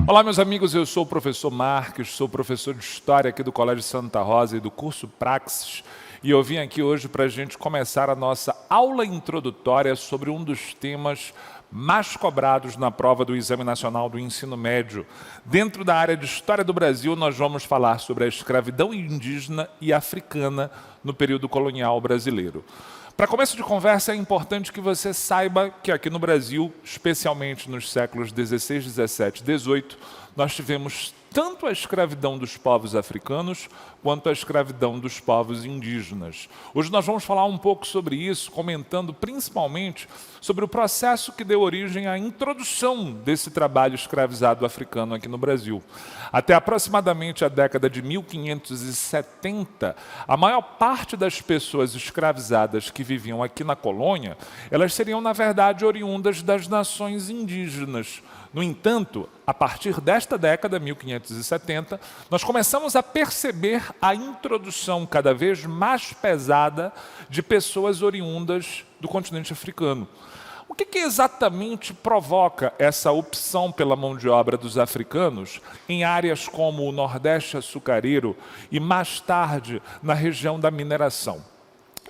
Olá, meus amigos, eu sou o professor Marques, sou professor de História aqui do Colégio Santa Rosa e do curso Praxis, e eu vim aqui hoje para a gente começar a nossa aula introdutória sobre um dos temas mais cobrados na prova do Exame Nacional do Ensino Médio. Dentro da área de História do Brasil, nós vamos falar sobre a escravidão indígena e africana no período colonial brasileiro. Para começo de conversa, é importante que você saiba que aqui no Brasil, especialmente nos séculos XVI, XVII, XVIII, nós tivemos tanto a escravidão dos povos africanos quanto a escravidão dos povos indígenas. Hoje nós vamos falar um pouco sobre isso, comentando principalmente sobre o processo que deu origem à introdução desse trabalho escravizado africano aqui no Brasil. Até aproximadamente a década de 1570, a maior parte das pessoas escravizadas que viviam aqui na colônia, elas seriam, na verdade, oriundas das nações indígenas. No entanto, a partir desta década, 1570, nós começamos a perceber a introdução cada vez mais pesada de pessoas oriundas do continente africano. O que exatamente provoca essa opção pela mão de obra dos africanos em áreas como o Nordeste açucareiro e, mais tarde, na região da mineração?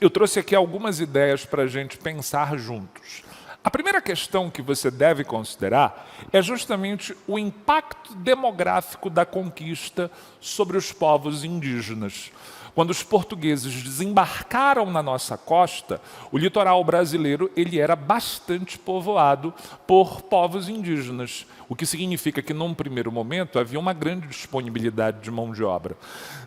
Eu trouxe aqui algumas ideias para a gente pensar juntos. A primeira questão que você deve considerar é justamente o impacto demográfico da conquista sobre os povos indígenas. Quando os portugueses desembarcaram na nossa costa, o litoral brasileiro ele era bastante povoado por povos indígenas, o que significa que, num primeiro momento, havia uma grande disponibilidade de mão de obra.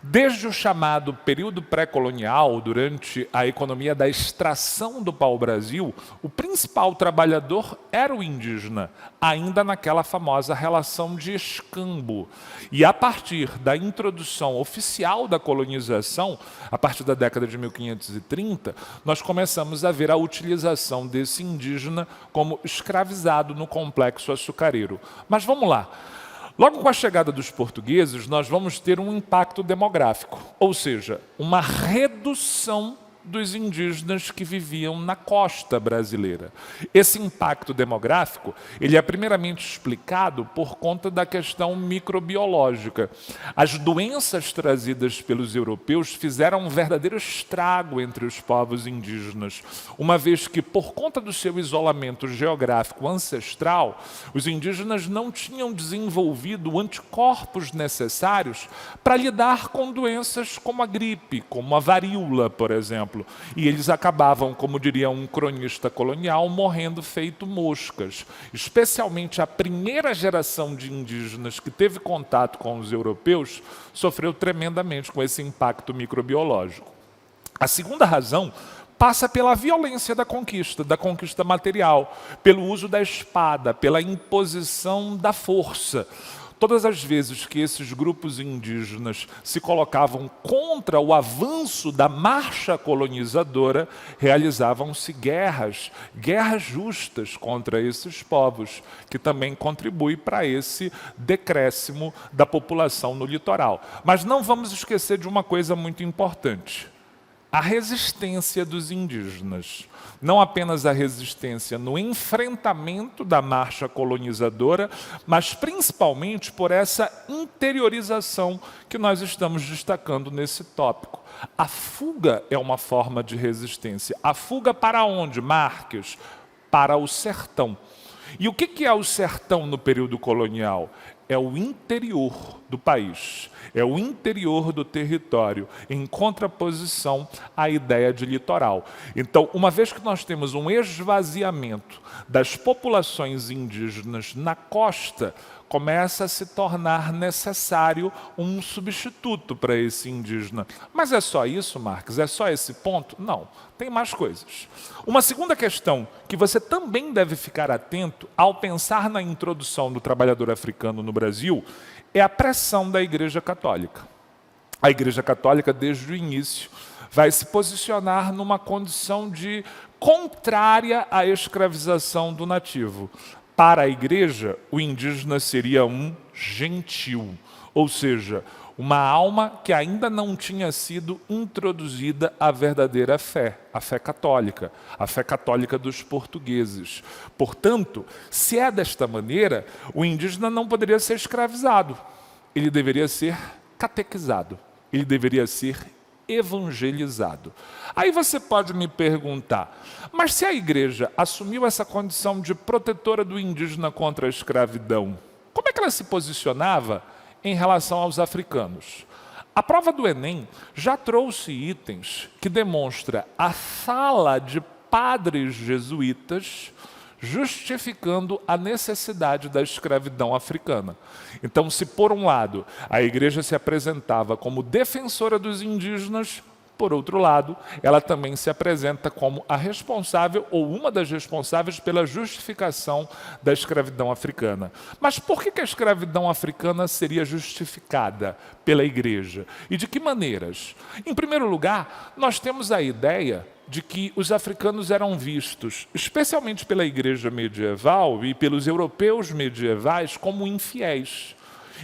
Desde o chamado período pré-colonial, durante a economia da extração do pau-brasil, o principal trabalhador era o indígena, ainda naquela famosa relação de escambo. E a partir da introdução oficial da colonização, a partir da década de 1530, nós começamos a ver a utilização desse indígena como escravizado no complexo açucareiro. Mas vamos lá. Logo com a chegada dos portugueses, nós vamos ter um impacto demográfico, ou seja, uma redução dos indígenas que viviam na costa brasileira. Esse impacto demográfico, ele é primeiramente explicado por conta da questão microbiológica. As doenças trazidas pelos europeus fizeram um verdadeiro estrago entre os povos indígenas, uma vez que, por conta do seu isolamento geográfico ancestral, os indígenas não tinham desenvolvido anticorpos necessários para lidar com doenças como a gripe, como a varíola, por exemplo. E eles acabavam, como diria um cronista colonial, morrendo feito moscas. Especialmente a primeira geração de indígenas que teve contato com os europeus sofreu tremendamente com esse impacto microbiológico. A segunda razão passa pela violência da conquista material, pelo uso da espada, pela imposição da força. Todas as vezes que esses grupos indígenas se colocavam contra o avanço da marcha colonizadora, realizavam-se guerras justas contra esses povos, que também contribuem para esse decréscimo da população no litoral. Mas não vamos esquecer de uma coisa muito importante: a resistência dos indígenas. Não apenas a resistência no enfrentamento da marcha colonizadora, mas principalmente por essa interiorização que nós estamos destacando nesse tópico. A fuga é uma forma de resistência. A fuga para onde, Marques? Para o sertão. E o que é o sertão no período colonial? É o interior do país, é o interior do território, em contraposição à ideia de litoral. Então, uma vez que nós temos um esvaziamento das populações indígenas na costa, começa a se tornar necessário um substituto para esse indígena. Mas é só isso, Marques? É só esse ponto? Não, tem mais coisas. Uma segunda questão que você também deve ficar atento ao pensar na introdução do trabalhador africano no Brasil é a pressão da Igreja Católica. A Igreja Católica, desde o início, vai se posicionar numa condição de contrária à escravização do nativo. Para a Igreja, o indígena seria um gentil, ou seja, uma alma que ainda não tinha sido introduzida à verdadeira fé, a fé católica dos portugueses. Portanto, se é desta maneira, o indígena não poderia ser escravizado, ele deveria ser catequizado, ele deveria ser evangelizado. Aí você pode me perguntar, mas se a igreja assumiu essa condição de protetora do indígena contra a escravidão, como é que ela se posicionava em relação aos africanos? A prova do Enem já trouxe itens que demonstra a fala de padres jesuítas justificando a necessidade da escravidão africana. Então, se por um lado a igreja se apresentava como defensora dos indígenas, por outro lado, ela também se apresenta como a responsável ou uma das responsáveis pela justificação da escravidão africana. Mas por que a escravidão africana seria justificada pela igreja? E de que maneiras? Em primeiro lugar, nós temos a ideia de que os africanos eram vistos, especialmente pela igreja medieval e pelos europeus medievais, como infiéis.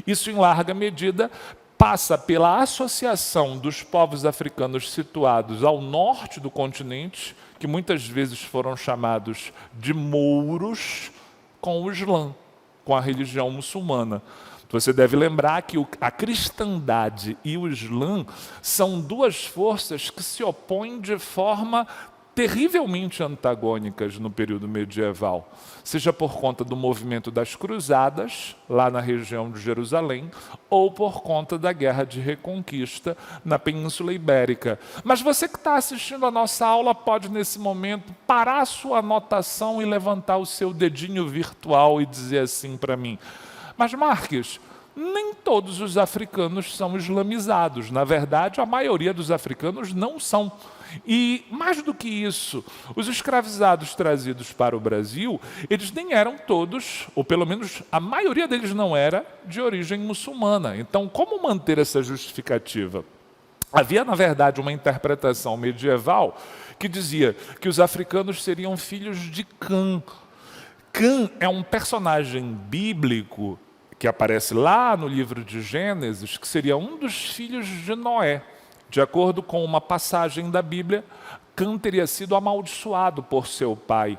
Isso, em larga medida, passa pela associação dos povos africanos situados ao norte do continente, que muitas vezes foram chamados de mouros, com o Islã, com a religião muçulmana. Você deve lembrar que a cristandade e o Islã são duas forças que se opõem de forma terrivelmente antagônicas no período medieval, seja por conta do movimento das cruzadas, lá na região de Jerusalém, ou por conta da guerra de reconquista na Península Ibérica. Mas você que está assistindo a nossa aula pode, nesse momento, parar a sua anotação e levantar o seu dedinho virtual e dizer assim para mim: mas Marques, nem todos os africanos são islamizados. Na verdade, a maioria dos africanos não são. E, mais do que isso, os escravizados trazidos para o Brasil, eles nem eram todos, ou pelo menos a maioria deles não era, de origem muçulmana. Então, como manter essa justificativa? Havia, na verdade, uma interpretação medieval que dizia que os africanos seriam filhos de Cã. Cã é um personagem bíblico que aparece lá no livro de Gênesis, que seria um dos filhos de Noé. De acordo com uma passagem da Bíblia, Cã teria sido amaldiçoado por seu pai.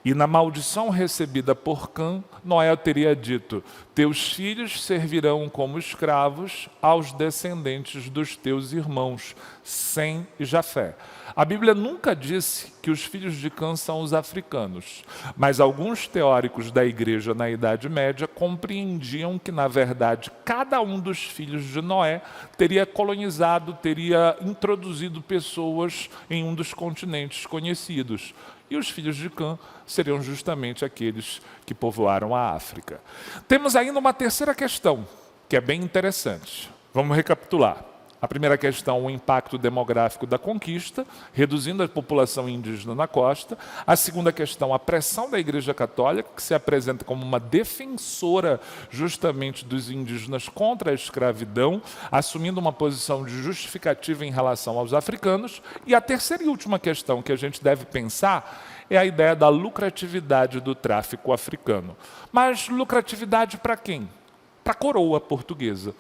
E na maldição recebida por Cã, Noé teria dito: teus filhos servirão como escravos aos descendentes dos teus irmãos, Sem e Jafé. A Bíblia nunca disse que os filhos de Cã são os africanos, mas alguns teóricos da igreja na Idade Média compreendiam que, na verdade, cada um dos filhos de Noé teria colonizado, teria introduzido pessoas em um dos continentes conhecidos. E os filhos de Cã seriam justamente aqueles que povoaram a África. Temos ainda uma terceira questão, que é bem interessante. Vamos recapitular. A primeira questão, o impacto demográfico da conquista, reduzindo a população indígena na costa. A segunda questão, a pressão da Igreja Católica, que se apresenta como uma defensora justamente dos indígenas contra a escravidão, assumindo uma posição de justificativa em relação aos africanos. E a terceira e última questão que a gente deve pensar é a ideia da lucratividade do tráfico africano. Mas lucratividade para quem? Para a coroa portuguesa.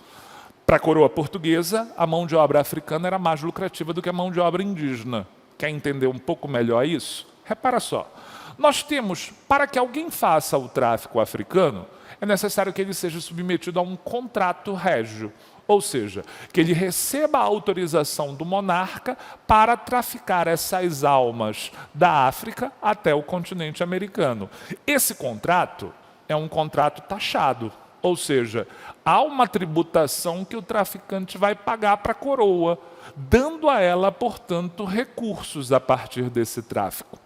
Para a coroa portuguesa, a mão de obra africana era mais lucrativa do que a mão de obra indígena. Quer entender um pouco melhor isso? Repara só. Nós temos, para que alguém faça o tráfico africano, é necessário que ele seja submetido a um contrato régio. Ou seja, que ele receba a autorização do monarca para traficar essas almas da África até o continente americano. Esse contrato é um contrato taxado. Ou seja, há uma tributação que o traficante vai pagar para a coroa, dando a ela, portanto, recursos a partir desse tráfico.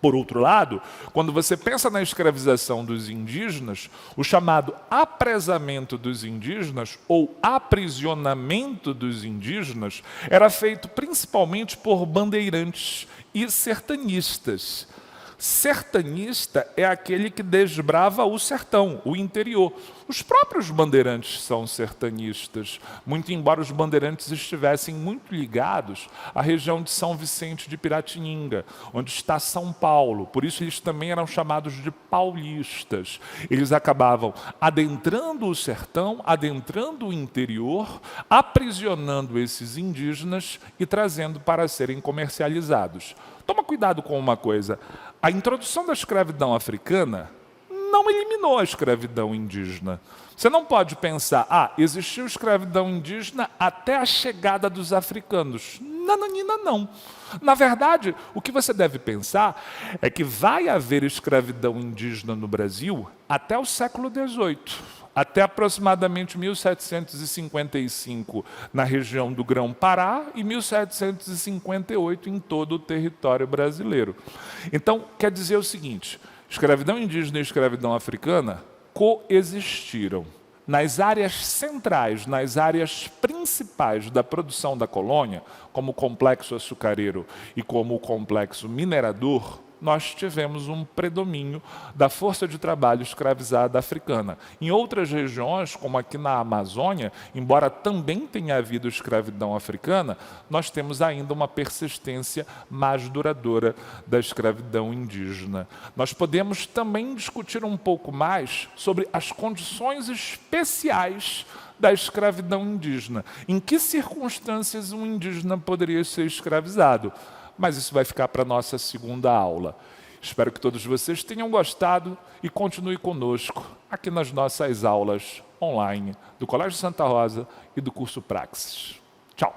Por outro lado, quando você pensa na escravização dos indígenas, o chamado apresamento dos indígenas ou aprisionamento dos indígenas era feito principalmente por bandeirantes e sertanistas. Sertanista é aquele que desbrava o sertão, o interior. Os próprios bandeirantes são sertanistas, muito embora os bandeirantes estivessem muito ligados à região de São Vicente de Piratininga, onde está São Paulo. Por isso eles também eram chamados de paulistas. Eles acabavam adentrando o sertão, adentrando o interior, aprisionando esses indígenas e trazendo para serem comercializados. Toma cuidado com uma coisa. A introdução da escravidão africana não eliminou a escravidão indígena. Você não pode pensar, existiu escravidão indígena até a chegada dos africanos. Nananina, não. Na verdade, o que você deve pensar é que vai haver escravidão indígena no Brasil até o século XVIII. Até aproximadamente 1755 na região do Grão-Pará e 1758 em todo o território brasileiro. Então, quer dizer o seguinte, escravidão indígena e escravidão africana coexistiram. Nas áreas centrais, nas áreas principais da produção da colônia, como o complexo açucareiro e como o complexo minerador, nós tivemos um predomínio da força de trabalho escravizada africana. Em outras regiões, como aqui na Amazônia, embora também tenha havido escravidão africana, nós temos ainda uma persistência mais duradoura da escravidão indígena. Nós podemos também discutir um pouco mais sobre as condições especiais da escravidão indígena. Em que circunstâncias um indígena poderia ser escravizado? Mas isso vai ficar para a nossa segunda aula. Espero que todos vocês tenham gostado e continue conosco aqui nas nossas aulas online do Colégio Santa Rosa e do curso Praxis. Tchau!